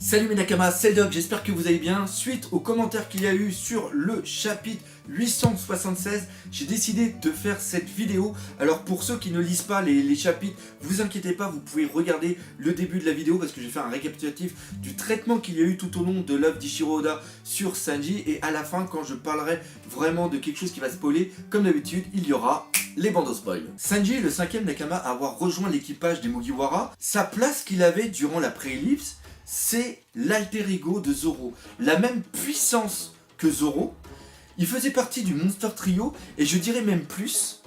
Salut mes Nakamas, c'est le Doc, j'espère que vous allez bien. Suite aux commentaires qu'il y a eu sur le chapitre 876, j'ai décidé de faire cette vidéo. Alors pour ceux qui ne lisent pas les chapitres, vous inquiétez pas, vous pouvez regarder le début de la vidéo parce que je vais faire un récapitulatif du traitement qu'il y a eu tout au long de l'œuvre d'Ichiro Oda sur Sanji. Et à la fin, quand je parlerai vraiment de quelque chose qui va spoiler, comme d'habitude, il y aura les bandeaux spoil. Sanji est le cinquième Nakama à avoir rejoint l'équipage des Mugiwara. Sa place qu'il avait durant la pré-ellipse, c'est l'alter ego de Zoro. La même puissance que Zoro. Il faisait partie du Monster Trio et je dirais même plus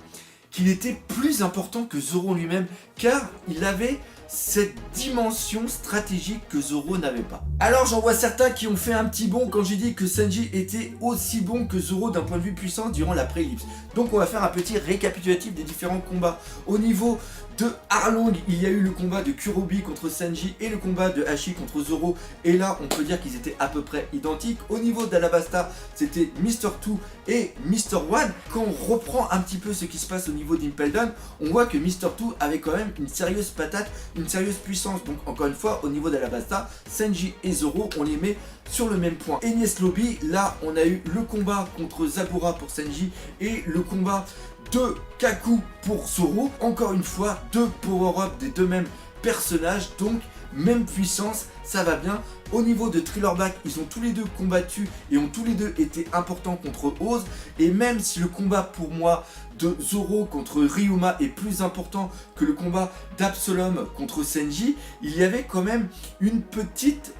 qu'il était plus important que Zoro lui-même car il avait cette dimension stratégique que Zoro n'avait pas. Alors j'en vois certains qui ont fait un petit bond quand j'ai dit que Sanji était aussi bon que Zoro d'un point de vue puissance durant la pré-ellipse. Donc on va faire un petit récapitulatif des différents combats. Au niveau de Arlong, il y a eu le combat de Kurobi contre Sanji et le combat de Hachi contre Zoro. Et là, on peut dire qu'ils étaient à peu près identiques. Au niveau d'Alabasta, c'était Mr. 2 et Mr. 1. Quand on reprend un petit peu ce qui se passe au niveau d'Impel Down, on voit que Mr. 2 avait quand même une sérieuse patate, une sérieuse puissance. Donc encore une fois, au niveau d'Alabasta, Sanji et Zoro, on les met sur le même point. Enies Lobby, là, on a eu le combat contre Zabura pour Sanji et le combat de Kaku pour Zoro. Encore une fois, deux power-up des deux mêmes personnages, donc même puissance, ça va bien. Au niveau de Thriller Bark, ils ont tous les deux combattu et ont tous les deux été importants contre Oz. Et même si le combat pour moi de Zoro contre Ryuma est plus important que le combat d'Absalom contre Sanji, il y avait quand même une petite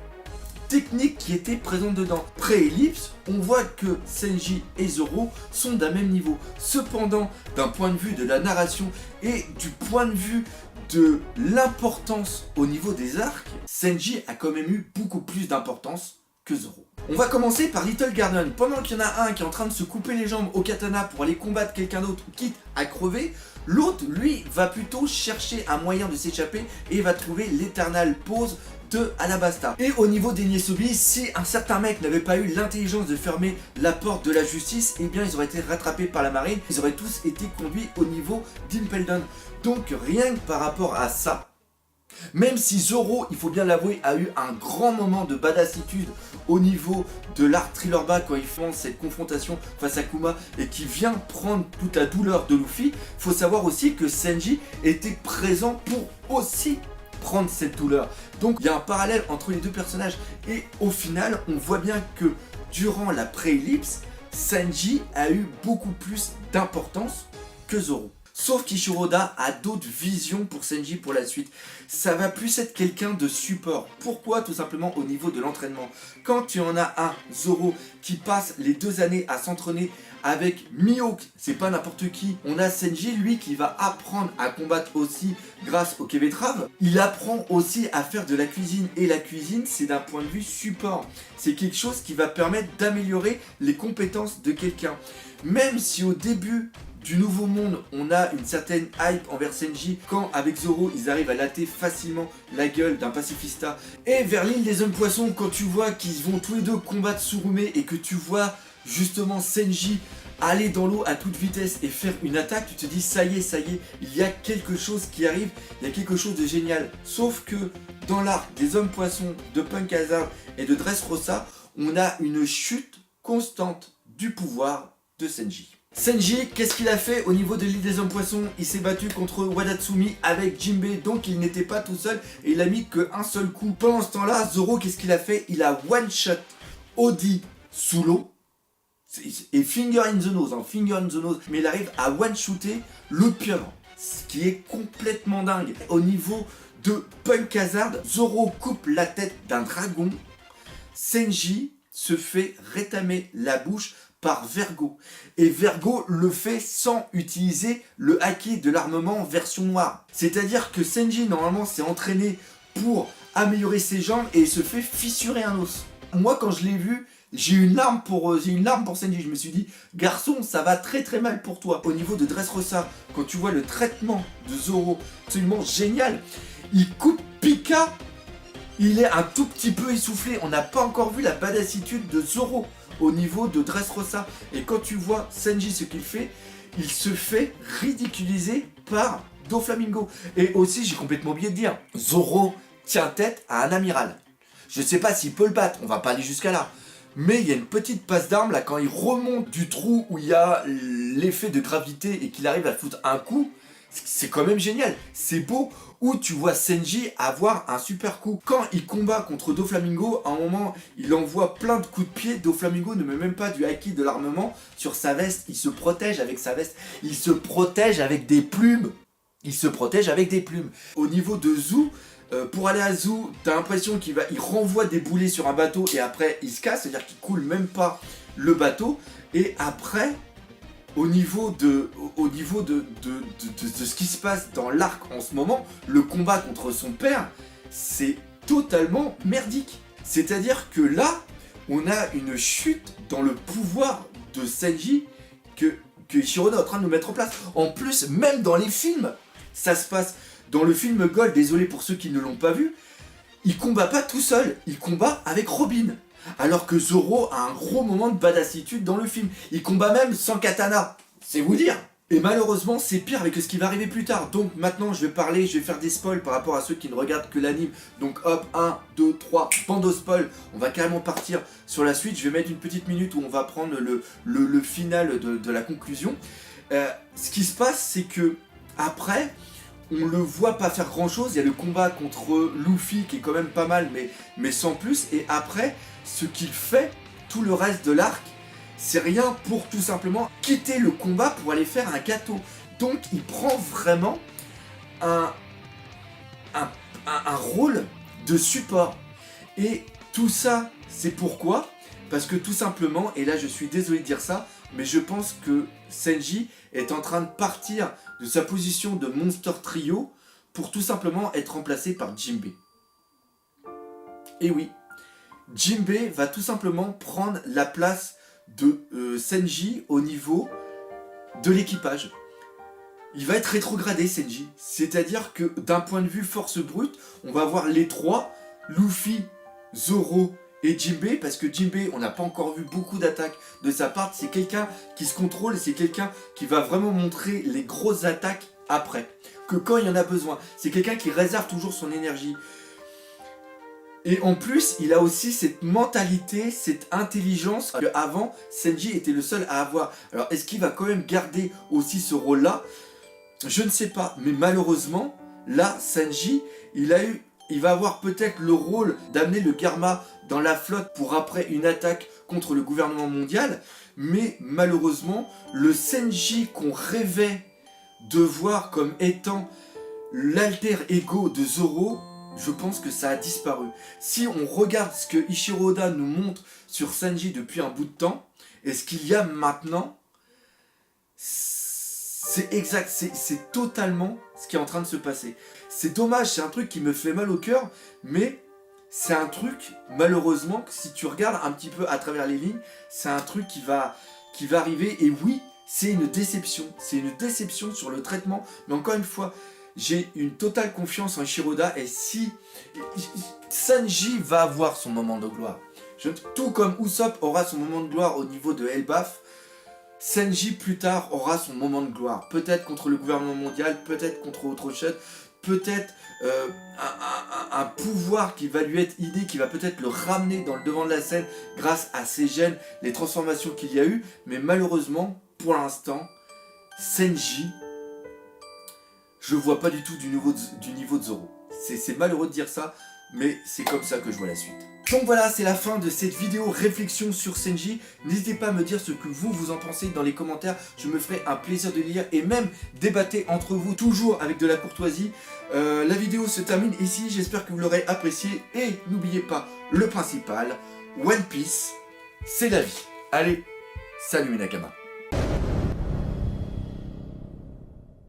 technique qui était présente dedans. Pré-ellipse, on voit que Sanji et Zoro sont d'un même niveau. Cependant, d'un point de vue de la narration et du point de vue de l'importance au niveau des arcs, Sanji a quand même eu beaucoup plus d'importance que Zoro. On va commencer par Little Garden. Pendant qu'il y en a un qui est en train de se couper les jambes au katana pour aller combattre quelqu'un d'autre quitte à crever, l'autre, lui, va plutôt chercher un moyen de s'échapper et va trouver l'éternelle pause de Alabasta. Et au niveau des Niesobi, si un certain mec n'avait pas eu l'intelligence de fermer la porte de la justice, eh bien ils auraient été rattrapés par la marine, ils auraient tous été conduits au niveau d'Impel Down. Donc rien que par rapport à ça, même si Zoro, il faut bien l'avouer, a eu un grand moment de badassitude au niveau de l'arc Thriller Bark quand il fait cette confrontation face à Kuma et qui vient prendre toute la douleur de Luffy, faut savoir aussi que Sanji était présent pour aussi prendre cette douleur. Donc il y a un parallèle entre les deux personnages et au final on voit bien que durant la pré-ellipse, Sanji a eu beaucoup plus d'importance que Zoro. Sauf qu'Ichiro Oda a d'autres visions pour Sanji pour la suite. Ça va plus être quelqu'un de support. Pourquoi? Tout simplement au niveau de l'entraînement. Quand tu en as un, Zoro, qui passe les 2 années à s'entraîner avec Mihawk, c'est pas n'importe qui. On a Sanji, lui, qui va apprendre à combattre aussi grâce au quai betterave. Il apprend aussi à faire de la cuisine. Et la cuisine, c'est d'un point de vue support. C'est quelque chose qui va permettre d'améliorer les compétences de quelqu'un. Même si au début du Nouveau Monde, on a une certaine hype envers Sanji quand avec Zoro ils arrivent à latter facilement la gueule d'un pacifista. Et vers l'île des hommes poissons, quand tu vois qu'ils vont tous les deux combattre Tsurume et que tu vois justement Sanji aller dans l'eau à toute vitesse et faire une attaque, tu te dis ça y est, il y a quelque chose qui arrive, il y a quelque chose de génial. Sauf que dans l'arc des hommes poissons, de Punk Hazard et de Dressrosa, on a une chute constante du pouvoir de Sanji. Sanji, qu'est-ce qu'il a fait au niveau de l'île des hommes poissons? Il s'est battu contre Wadatsumi avec Jinbei, donc il n'était pas tout seul et il a mis qu'un seul coup. Pendant ce temps-là, Zoro, qu'est-ce qu'il a fait? Il a one-shot Odi sous l'eau et finger in the nose, mais il arrive à one-shooter le pieuvre, ce qui est complètement dingue. Au niveau de Punk Hazard, Zoro coupe la tête d'un dragon, Sanji se fait rétamer la bouche par Vergo. Et Vergo le fait sans utiliser le haki de l'armement version noire. C'est-à-dire que Sanji, normalement, s'est entraîné pour améliorer ses jambes et il se fait fissurer un os. Moi, quand je l'ai vu, j'ai eu une larme pour Sanji. Je me suis dit, garçon, ça va très très mal pour toi. Au niveau de Dressrosa, quand tu vois le traitement de Zoro, absolument génial. Il coupe Pika. Il est un tout petit peu essoufflé. On n'a pas encore vu la badassitude de Zoro au niveau de Dressrosa. Et quand tu vois Sanji ce qu'il fait, il se fait ridiculiser par Doflamingo. Et aussi, j'ai complètement oublié de dire, Zoro tient tête à un amiral. Je sais pas s'il peut le battre, on va pas aller jusqu'à là. Mais il y a une petite passe d'armes là, quand il remonte du trou où il y a l'effet de gravité et qu'il arrive à foutre un coup, c'est quand même génial. C'est beau, où tu vois Senji avoir un super coup. Quand il combat contre Doflamingo, à un moment, il envoie plein de coups de pied. Doflamingo ne met même pas du haki de l'armement sur sa veste. Il se protège avec sa veste. Il se protège avec des plumes. Il se protège avec des plumes. Au niveau de Zou, pour aller à Zou, t'as l'impression qu'il renvoie des boulets sur un bateau et après il se casse, c'est-à-dire qu'il coule même pas le bateau. Et après, au niveau de ce qui se passe dans l'arc en ce moment, le combat contre son père, c'est totalement merdique. C'est-à-dire que là, on a une chute dans le pouvoir de Senji que Ishiroda est en train de nous mettre en place. En plus, même dans les films, ça se passe. Dans le film Gold, désolé pour ceux qui ne l'ont pas vu, il combat pas tout seul, il combat avec Robin. Alors que Zoro a un gros moment de badassitude dans le film. Il combat même sans katana. C'est vous dire. Et malheureusement, c'est pire avec ce qui va arriver plus tard. Donc maintenant, je vais faire des spoils par rapport à ceux qui ne regardent que l'anime. Donc hop, 1, 2, 3, bando spoil. On va carrément partir sur la suite. Je vais mettre une petite minute où on va prendre le final de la conclusion. Ce qui se passe, c'est que après, on le voit pas faire grand chose. Il y a le combat contre Luffy qui est quand même pas mal, mais sans plus. Et après, ce qu'il fait, tout le reste de l'arc, c'est rien pour tout simplement quitter le combat pour aller faire un gâteau. Donc il prend vraiment un rôle de support. Et tout ça, c'est pourquoi? Parce que tout simplement, et là je suis désolé de dire ça, mais je pense que Senji est en train de partir de sa position de Monster Trio pour tout simplement être remplacé par Jinbei. Et oui, Jinbei va tout simplement prendre la place de Senji au niveau de l'équipage. Il va être rétrogradé, Senji. C'est-à-dire que d'un point de vue force brute, on va avoir les trois, Luffy, Zoro et Jinbei, parce que Jinbei, on n'a pas encore vu beaucoup d'attaques de sa part. C'est quelqu'un qui se contrôle, c'est quelqu'un qui va vraiment montrer les grosses attaques après, que quand il y en a besoin. C'est quelqu'un qui réserve toujours son énergie. Et en plus, il a aussi cette mentalité, cette intelligence que avant Senji était le seul à avoir. Alors, est-ce qu'il va quand même garder aussi ce rôle-là? Je ne sais pas, mais malheureusement, là, Senji, il va avoir peut-être le rôle d'amener le Garma dans la flotte pour après une attaque contre le gouvernement mondial, mais malheureusement, le Senji qu'on rêvait de voir comme étant l'alter ego de Zoro, je pense que ça a disparu. Si on regarde ce que Ichiro Oda nous montre sur Senji depuis un bout de temps, et ce qu'il y a maintenant, c'est exact, c'est totalement ce qui est en train de se passer. C'est dommage, c'est un truc qui me fait mal au cœur, mais c'est un truc, malheureusement, que si tu regardes un petit peu à travers les lignes, c'est un truc qui va arriver, et oui, c'est une déception sur le traitement, mais encore une fois, j'ai une totale confiance en Shiroda, et si Sanji va avoir son moment de gloire, tout comme Usopp aura son moment de gloire au niveau de Elbaf, Sanji plus tard aura son moment de gloire. Peut-être contre le gouvernement mondial, peut-être contre autre chose, peut-être un pouvoir qui va lui être idée, qui va peut-être le ramener dans le devant de la scène grâce à ses gènes, les transformations qu'il y a eu, mais malheureusement, pour l'instant, Senji, je le vois pas du tout du niveau de Zoro. C'est malheureux de dire ça, mais c'est comme ça que je vois la suite. Donc voilà, c'est la fin de cette vidéo réflexion sur Senji. N'hésitez pas à me dire ce que vous en pensez dans les commentaires. Je me ferai un plaisir de lire et même débattre entre vous, toujours avec de la courtoisie. La vidéo se termine ici, j'espère que vous l'aurez apprécié. Et n'oubliez pas le principal, One Piece, c'est la vie. Allez, salut mes Nakamas.